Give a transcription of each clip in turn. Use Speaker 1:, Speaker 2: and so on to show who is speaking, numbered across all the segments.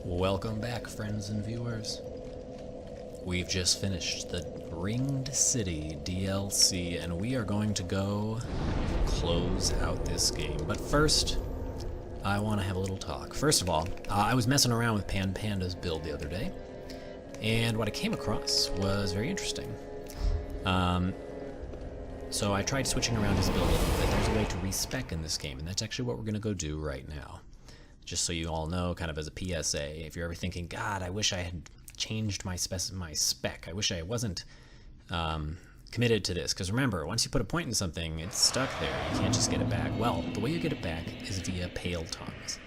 Speaker 1: Welcome back, friends and viewers. We've just finished the Ringed City DLC, and we are going to go close out this game. But first, I want to have a little talk. First of all, I was messing around with Pan Panda's build the other day, and what I came across was very interesting. So I tried switching around his build a little bit. There's a way to respec in this game, and that's actually what we're going to go do right now. Just so you all know, kind of as a PSA, if you're ever thinking, God, I wish I had changed my spec. I wish I wasn't committed to this. Because remember, once you put a point in something, it's stuck there. You can't just get it back. Well, the way you get it back is via pale tongues.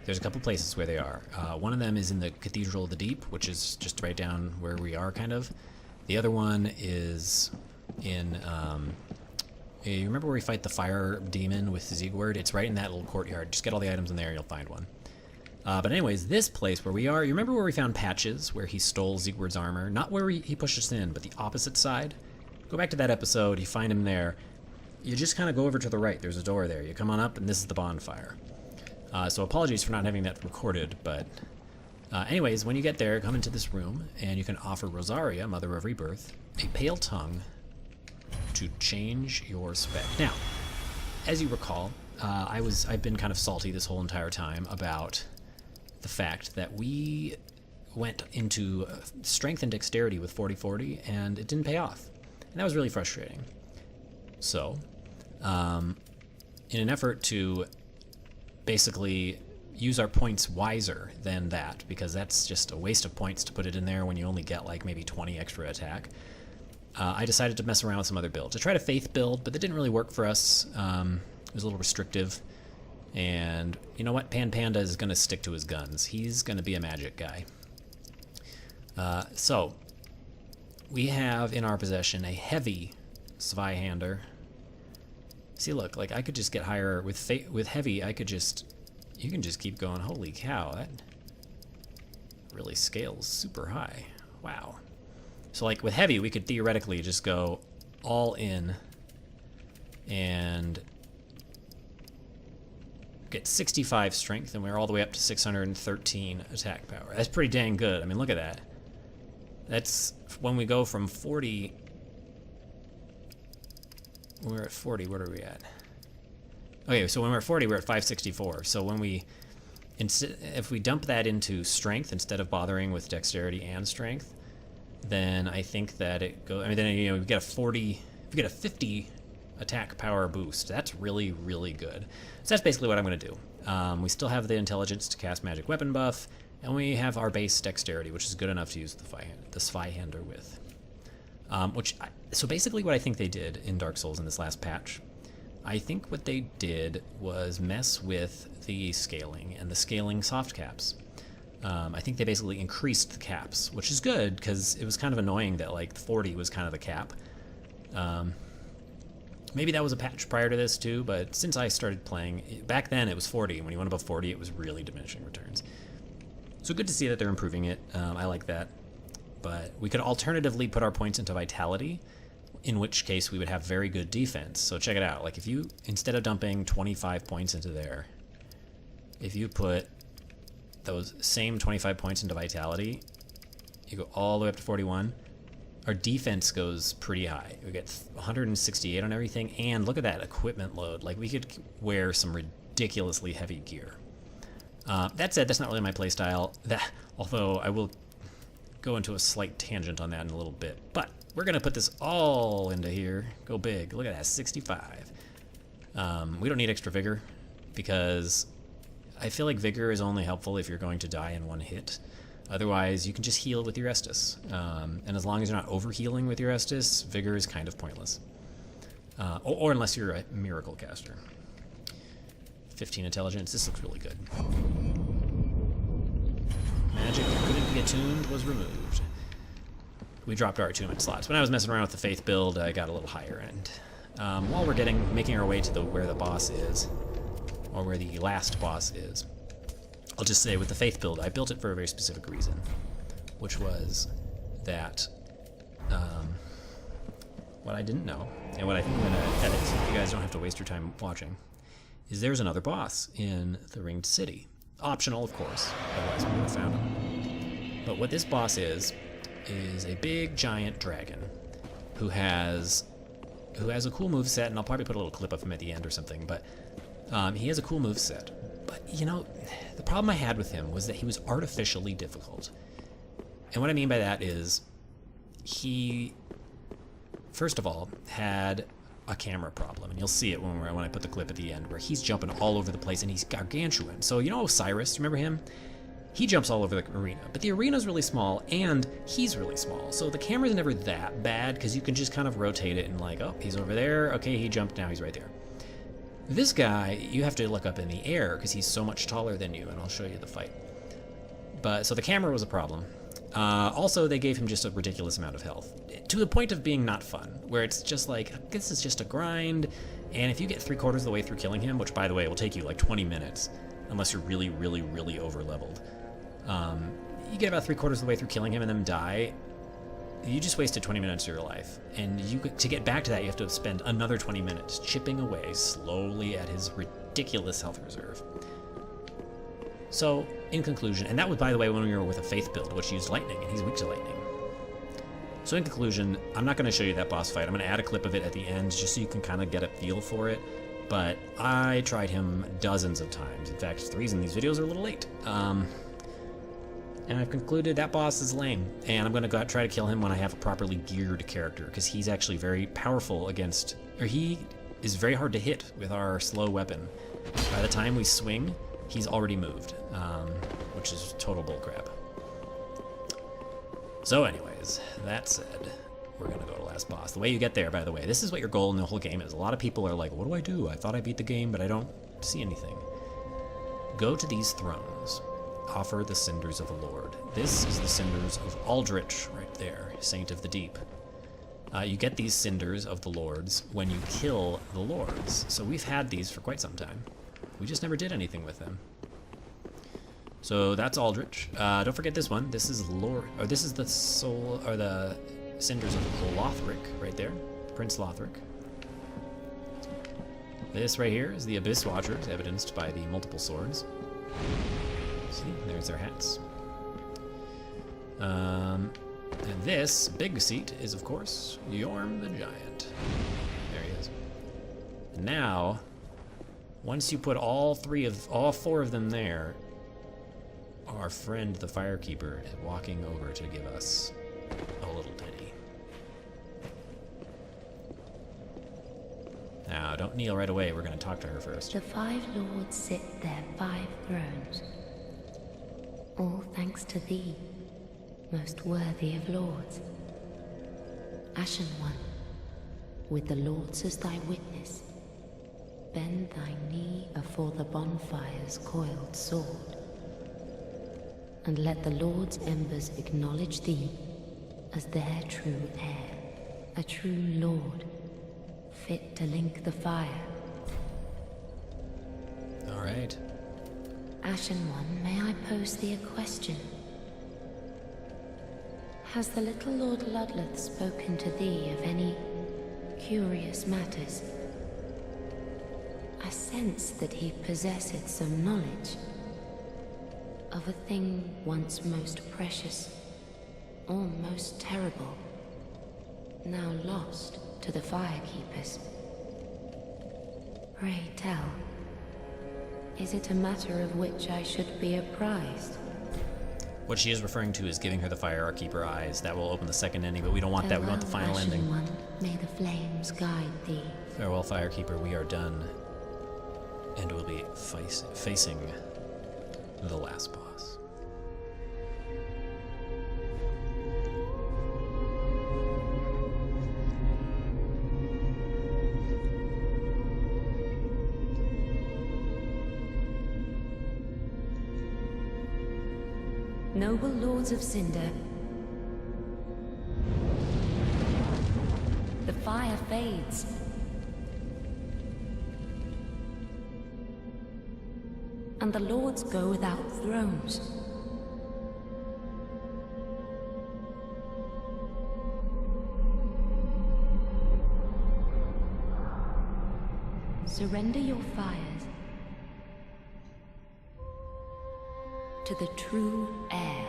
Speaker 1: There's a couple places where they are. One of them is in the Cathedral of the Deep, which is just right down where we are, kind of. The other one is in... you remember where we fight the fire demon with Siegward? It's right in that little courtyard. Just get all the items in there and you'll find one. But anyways, this place where we are, you remember where we found Patches, where he stole Siegward's armor? Not where he pushed us in, but the opposite side. Go back to that episode, you find him there. You just kind of go over to the right, there's a door there. You come on up and this is the bonfire. So apologies for not having that recorded, but... anyways, when you get there, come into this room, and you can offer Rosaria, Mother of Rebirth, a pale tongue to change your spec. Now, as you recall, I've been kind of salty this whole entire time about the fact that we went into strength and dexterity with 40-40, and it didn't pay off. And that was really frustrating. So, in an effort to basically use our points wiser than that, because that's just a waste of points to put it in there when you only get like maybe 20 extra attack, I decided to mess around with some other builds. I tried a faith build, but that didn't really work for us. It was a little restrictive. And you know what? Pan Panda is going to stick to his guns. He's going to be a magic guy. So, we have in our possession a heavy Zweihander. See, look, like I could just get higher with heavy. I could just, you can just keep going. Holy cow, that really scales super high. Wow. So like with heavy, we could theoretically just go all in and get 65 strength, and we're all the way up to 613 attack power. That's pretty dang good. I mean, look at that. That's when we go from 40. When we're at 40, what are we at? Okay, so when we're at 40, we're at 564. So when we, if we dump that into strength instead of bothering with dexterity and strength, then I think that it goes. I mean, then we get a 40. If we get a 50 attack power boost, that's really, really good. So that's basically what I'm going to do. We still have the intelligence to cast magic weapon buff, and we have our base dexterity, which is good enough to use the Zweihander with. So basically, what I think they did in Dark Souls in this last patch, I think what they did was mess with the scaling and the scaling soft caps. I think they basically increased the caps, which is good because it was kind of annoying that like 40 was kind of the cap. Maybe that was a patch prior to this too, but since I started playing, back then it was 40, and when you went above 40 it was really diminishing returns. So good to see that they're improving it. I like that. But we could alternatively put our points into Vitality, in which case we would have very good defense. So check it out. Like if you, instead of dumping 25 points into there, if you put those same 25 points into Vitality, you go all the way up to 41, our defense goes pretty high. We get 168 on everything, and look at that equipment load. Like we could wear some ridiculously heavy gear. That said, that's not really my playstyle, although I will go into a slight tangent on that in a little bit. But we're going to put this all into here. Go big. Look at that, 65. We don't need extra vigor, because I feel like vigor is only helpful if you're going to die in one hit. Otherwise, you can just heal with your Estus. And as long as you're not over-healing with your Estus, vigor is kind of pointless. Or unless you're a miracle caster. 15 intelligence. This looks really good. Magic that couldn't be attuned was removed. We dropped our attunement slots. When I was messing around with the faith build, I got a little higher end. While we're making our way to where the boss is, or where the last boss is, I'll just say with the faith build, I built it for a very specific reason, which was that what I didn't know, and what I think I'm going to edit, so you guys don't have to waste your time watching, is there's another boss in the Ringed City. Optional, of course, otherwise we would have found him. But what this boss is a big giant dragon who has a cool move set, and I'll probably put a little clip of him at the end or something, but he has a cool move set. But, you know, the problem I had with him was that he was artificially difficult. And what I mean by that is he, first of all, had a camera problem, and you'll see it when I put the clip at the end, where he's jumping all over the place, and he's gargantuan. So, you know Osiris, remember him? He jumps all over the arena, but the arena's really small, and he's really small. So the camera's never that bad, because you can just kind of rotate it and like, oh, he's over there. Okay, he jumped, now he's right there. This guy, you have to look up in the air, because he's so much taller than you, and I'll show you the fight. But, so the camera was a problem. Also, they gave him just a ridiculous amount of health, to the point of being not fun, where it's just like, this is just a grind, and if you get 3/4 of the way through killing him, which, by the way, will take you like 20 minutes, unless you're really, really, really over-leveled, you get about 3/4 of the way through killing him and then die, you just wasted 20 minutes of your life. And to get back to that, you have to spend another 20 minutes chipping away slowly at his ridiculous health reserve. So, in conclusion, and that was, by the way, when we were with a faith build, which used lightning, and he's weak to lightning. So in conclusion, I'm not going to show you that boss fight. I'm going to add a clip of it at the end, just so you can kind of get a feel for it. But I tried him dozens of times. In fact, it's the reason these videos are a little late. And I've concluded that boss is lame, and I'm going to go try to kill him when I have a properly geared character, because he's actually very powerful against, or he is very hard to hit with our slow weapon. By the time we swing, he's already moved, which is total bullcrap. So anyways, that said, we're going to go to last boss. The way you get there, by the way, this is what your goal in the whole game is. A lot of people are like, what do I do? I thought I beat the game, but I don't see anything. Go to these thrones. Offer the cinders of the Lord. This is the cinders of Aldrich right there, Saint of the Deep. You get these cinders of the Lords when you kill the Lords. So we've had these for quite some time. We just never did anything with them. So that's Aldrich. Don't forget this one. This is Lord, or this is the soul, or the cinders of Lothric right there, Prince Lothric. This right here is the Abyss Watchers, evidenced by the multiple swords. See, there's their hats. And this big seat is, of course, Yorm the Giant. There he is. And now, once you put all four of them there, our friend the Firekeeper is walking over to give us a little ditty. Now, don't kneel right away. We're going to talk to her first.
Speaker 2: The 5 lords sit their 5 thrones. All thanks to thee, most worthy of lords. Ashen One, with the lords as thy witness, bend thy knee afore the bonfire's coiled sword, and let the lords' embers acknowledge thee as their true heir, a true lord, fit to link the fire.
Speaker 1: All right.
Speaker 2: Ashen One, may I pose thee a question? Has the little Lord Ludleth spoken to thee of any curious matters? I sense that he possesseth some knowledge of a thing once most precious, or most terrible, now lost to the Firekeepers. Pray tell. Is it a matter of which I should be apprised?
Speaker 1: What she is referring to is giving her the Firekeeper eyes. That will open the second ending, but we don't want that. We want the final ending.
Speaker 2: One, may the flames guide thee.
Speaker 1: Farewell, Firekeeper. We are done. And we'll be facing the last boss.
Speaker 2: Noble lords of Cinder, the fire fades. And the lords go without thrones. Surrender your fires, to the true heir.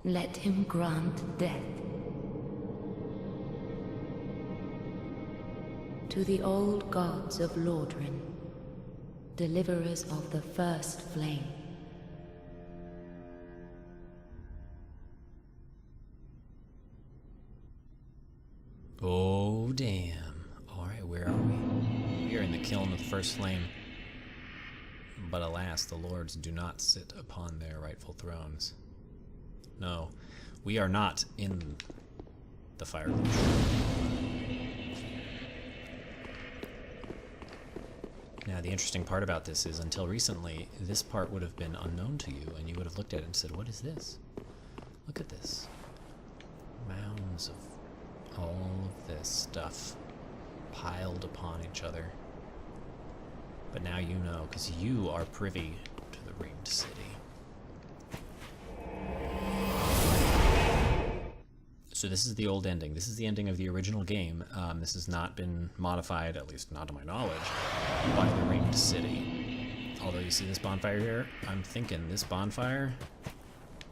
Speaker 2: Let him grant death to the old gods of Lordran, deliverers of the first flame.
Speaker 1: Oh, damn. Alright, where are we? We are in the kiln of the first flame. But alas, the lords do not sit upon their rightful thrones. No, we are not in the fire leash. Now, the interesting part about this is, until recently, this part would have been unknown to you, and you would have looked at it and said, what is this? Look at this. Mounds of all of this stuff piled upon each other. But now you know, because you are privy to the ringed city. So this is the old ending. This is the ending of the original game. This has not been modified, at least not to my knowledge, by the ringed city. Although you see this bonfire here, I'm thinking this bonfire,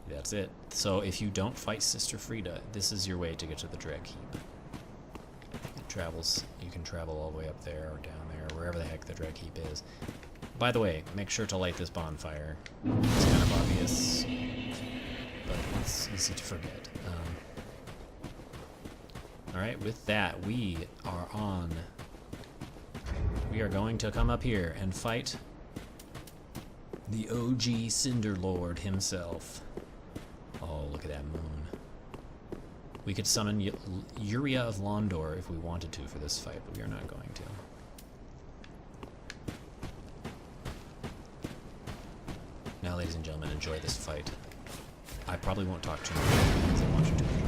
Speaker 1: that's it. So if you don't fight Sister Frida, this is your way to get to the Dreg Heap. It travels, you can travel all the way up there or down there, wherever the heck the Dreg Heap is. By the way, make sure to light this bonfire. It's kind of obvious, but it's easy to forget. Alright, with that, we are going to come up here and fight the OG Cinder Lord himself. Oh, look at that moon. We could summon Uria of Londor if we wanted to for this fight, but we are not going to. Now, ladies and gentlemen, enjoy this fight. I probably won't talk too much because I want you to enjoy it.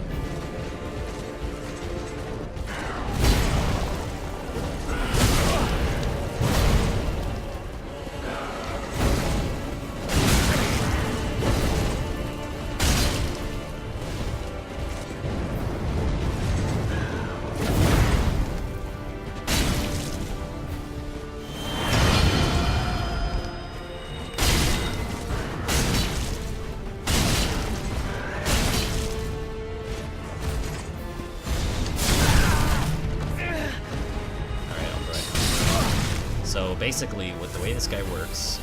Speaker 1: So basically, with the way this guy works,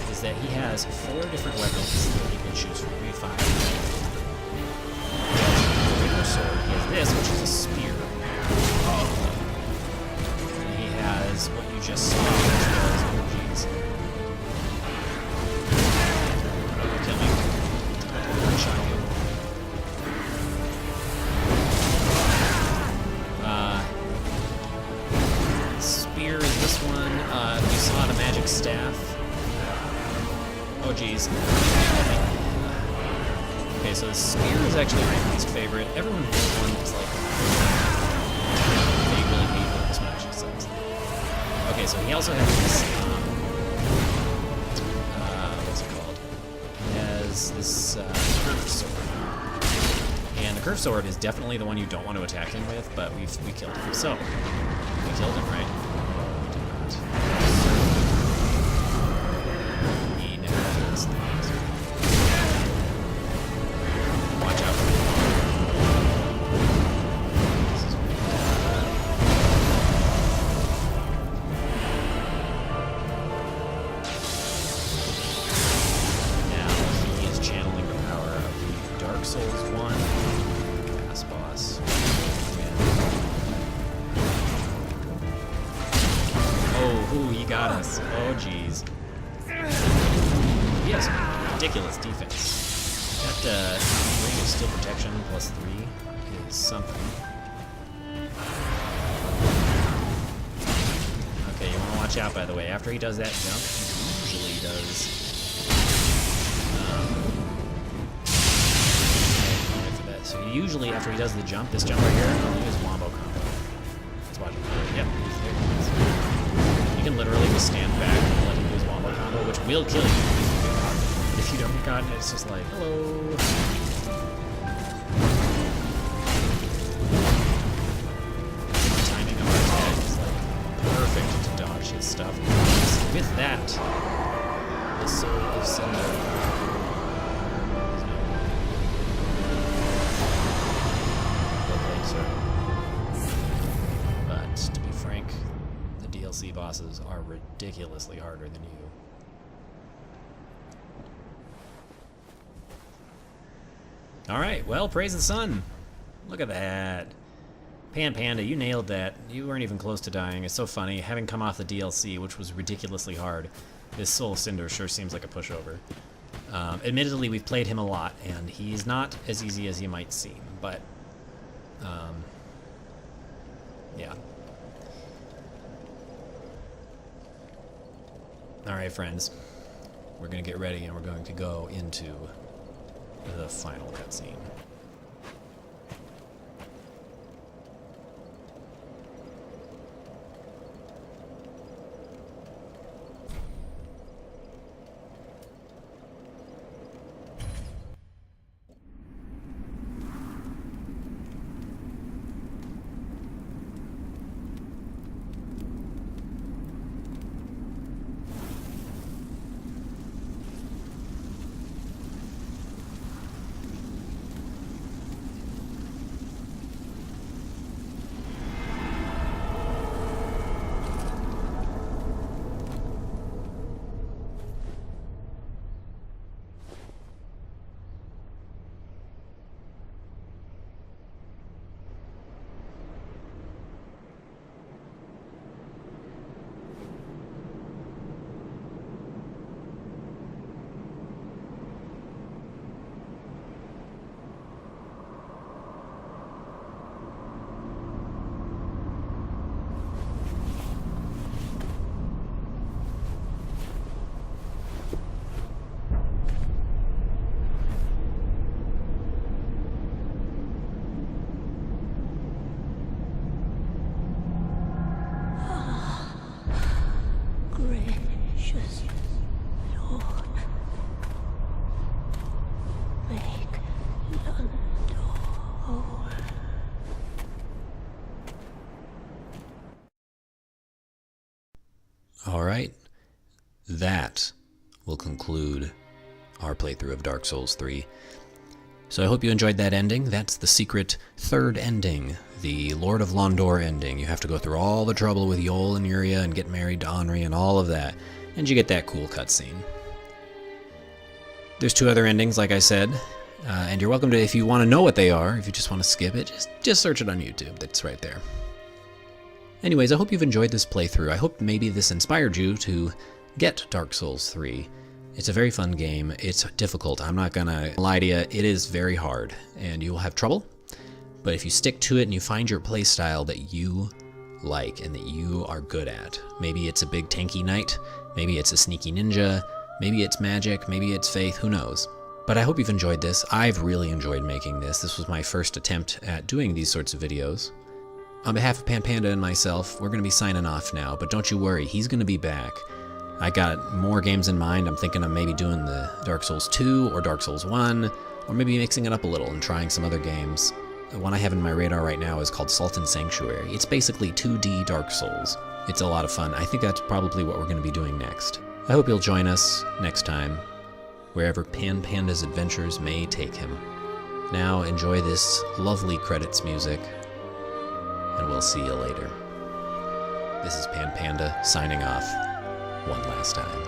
Speaker 1: is that he has 4 different weapons that he can choose from. 5. The regular sword. He has this, which is a spear. And he has what you just saw, which was energies. Kill me. One-shot you. Spear is this one. You saw the magic staff. Oh geez. Okay, so the spear is actually my least favorite. Everyone has one that's like they really hate it as much as sucks. Okay, so he also has this what's it called? He has this curved sword. And the curved sword is definitely the one you don't want to attack him with, but we killed him. So we killed him, right? He never kills things. Watch out. Now he is channeling Souls 1. Last boss. Oh, ooh, he got us. Oh, jeez. He has ridiculous defense. That ring of steel protection plus 3 is something. Okay, you want to watch out, by the way. After he does that jump, he usually does... So usually after he does the jump, this jump right here, he'll do his wombo combo. Let's watch it. Yep, there he is. You can literally just stand back and let him do his wombo combo, which will kill you. But if you don't get caught, it's just like, hello. The timing of our attack is like perfect to dodge his stuff. With that, the soul of Cinder. But to be frank, the DLC bosses are ridiculously harder than you. Alright, well, praise the sun. Look at that. Pan Panda, you nailed that. You weren't even close to dying. It's so funny. Having come off the DLC, which was ridiculously hard, this Soul of Cinder sure seems like a pushover. Admittedly, we've played him a lot, and he's not as easy as he might seem, but... yeah. Alright, friends. We're going to get ready and we're going to go into the final cutscene.
Speaker 2: Gracious Lord, make London whole.
Speaker 1: Alright, that will conclude our playthrough of Dark Souls 3. So I hope you enjoyed that ending. That's the secret third ending, the Lord of Londor ending. You have to go through all the trouble with Yol and Yuria and get married to Henri and all of that, and you get that cool cutscene. There's 2 other endings, like I said, and you're welcome to, if you want to know what they are, if you just want to skip it, just search it on YouTube. That's right there. Anyways, I hope you've enjoyed this playthrough. I hope maybe this inspired you to get Dark Souls 3. It's a very fun game. It's difficult. I'm not gonna lie to you. It is very hard, and you will have trouble. But if you stick to it and you find your playstyle that you like and that you are good at, maybe it's a big tanky knight, maybe it's a sneaky ninja, maybe it's magic, maybe it's faith, who knows. But I hope you've enjoyed this. I've really enjoyed making this. This was my first attempt at doing these sorts of videos. On behalf of Pan Panda and myself, we're going to be signing off now, but don't you worry, he's going to be back. I got more games in mind. I'm thinking of maybe doing the Dark Souls 2 or Dark Souls 1, or maybe mixing it up a little and trying some other games. The one I have in my radar right now is called Sultan Sanctuary. It's basically 2D Dark Souls. It's a lot of fun. I think that's probably what we're going to be doing next. I hope you'll join us next time, wherever Pan Panda's adventures may take him. Now enjoy this lovely credits music, and we'll see you later. This is Pan Panda signing off one last time.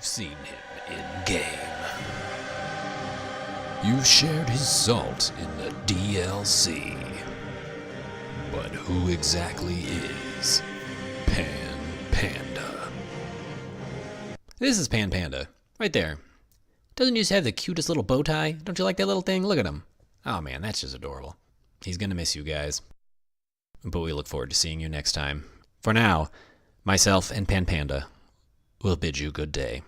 Speaker 1: You've seen him in-game. You've shared his salt in the DLC. But who exactly is Pan Panda? This is Pan Panda, right there. Doesn't he just have the cutest little bow tie? Don't you like that little thing? Look at him. Oh man, that's just adorable. He's gonna miss you guys. But we look forward to seeing you next time. For now, myself and Pan Panda will bid you good day.